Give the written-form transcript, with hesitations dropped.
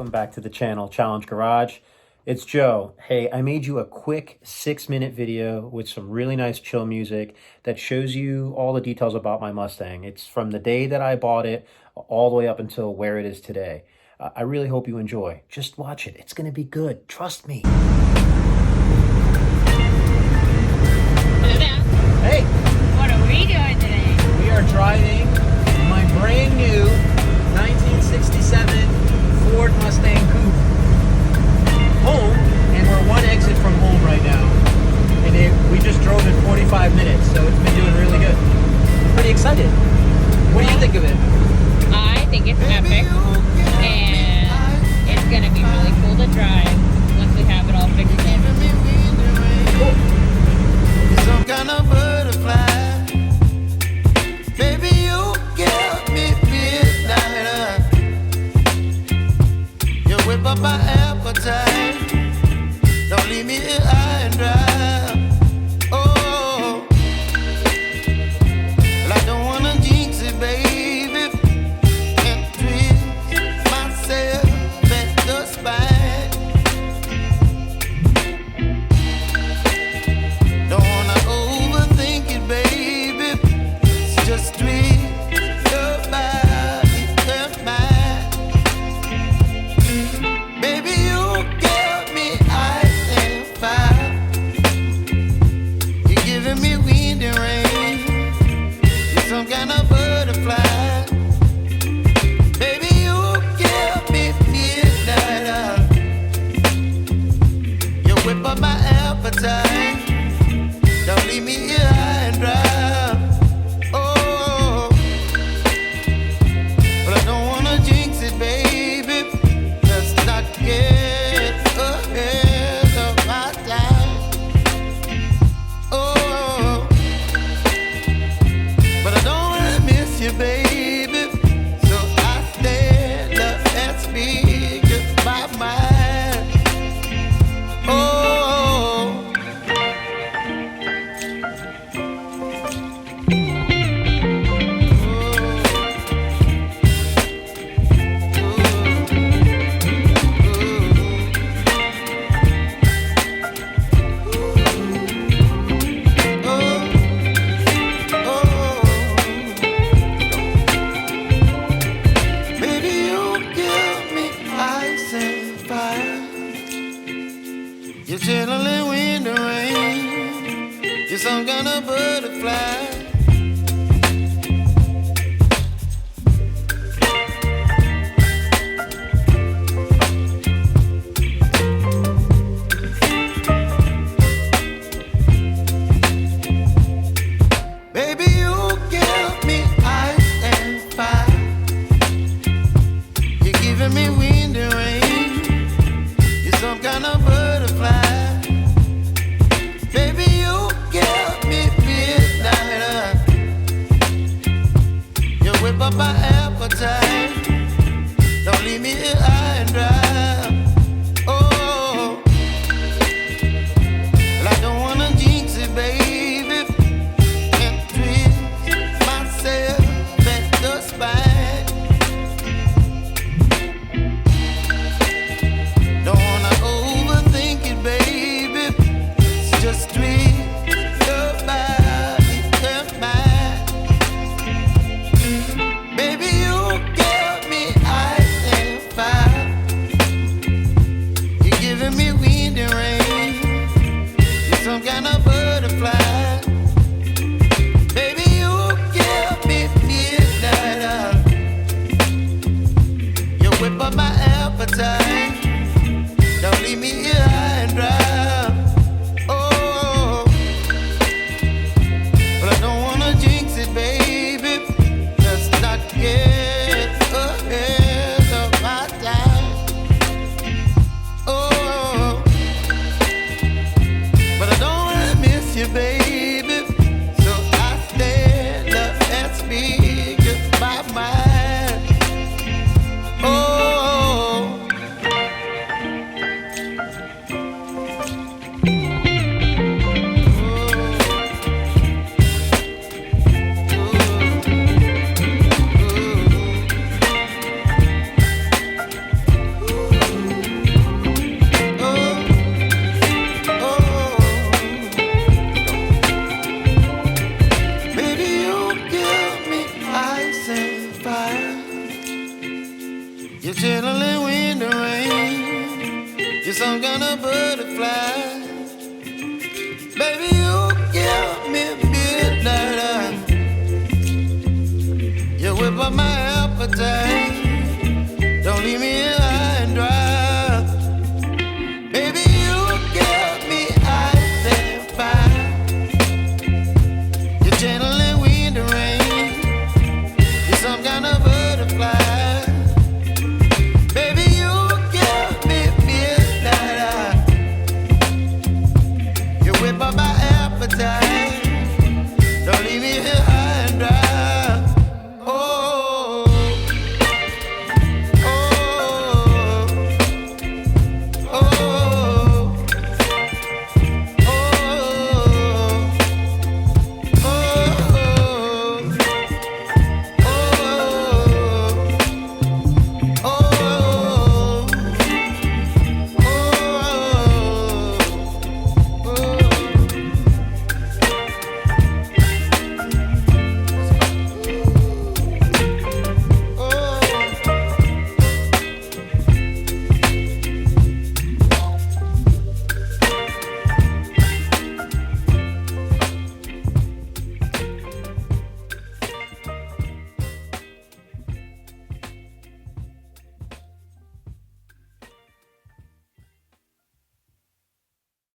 welcome back to the channel, Challenge Garage. It's Joe. Hey, I made you a quick 6-minute video with some really nice chill music that shows you all the details about my Mustang. It's from the day that I bought it all the way up until where it is today. I really hope you enjoy. Just watch it. It's going to be good. Trust me. Hello there. Hey, What are we doing today? we are driving my brand new 1967 Ford Mustang Coupe home, and we're one exit from home right now. And we just drove in 45 minutes, so it's been doing really good. Pretty excited. What do you think of it? I think it's epic, and it's going to be really cool to drive once we have it all fixed in. Cool. Some kind of butterfly. Baby, you give me midnight. You whip up my appetite. Don't leave me here high and dry. Oh, well, I don't wanna jinx it, baby, and twist myself at the spine. Don't wanna overthink it, baby. It's just twist your body and mine. Baby, you give me ice and fire. You're giving me wind and rain. You're some kind of butterfly. Baby, you give me midnight. You whip up my appetite. Don't leave me here high and dry. Oh, but I don't wanna jinx it, baby. Let's not get ahead of my time. Oh, but I don't wanna miss you, baby. So I stand up and speak my mind. Oh. Baby, you give me ice and fire. You're chilling wind and rain. You're some kind of butterfly. Baby, you give me ice and fire. You're giving me wind and rain. You're some kind of butterfly. Baby, you give me midnight. my appetite.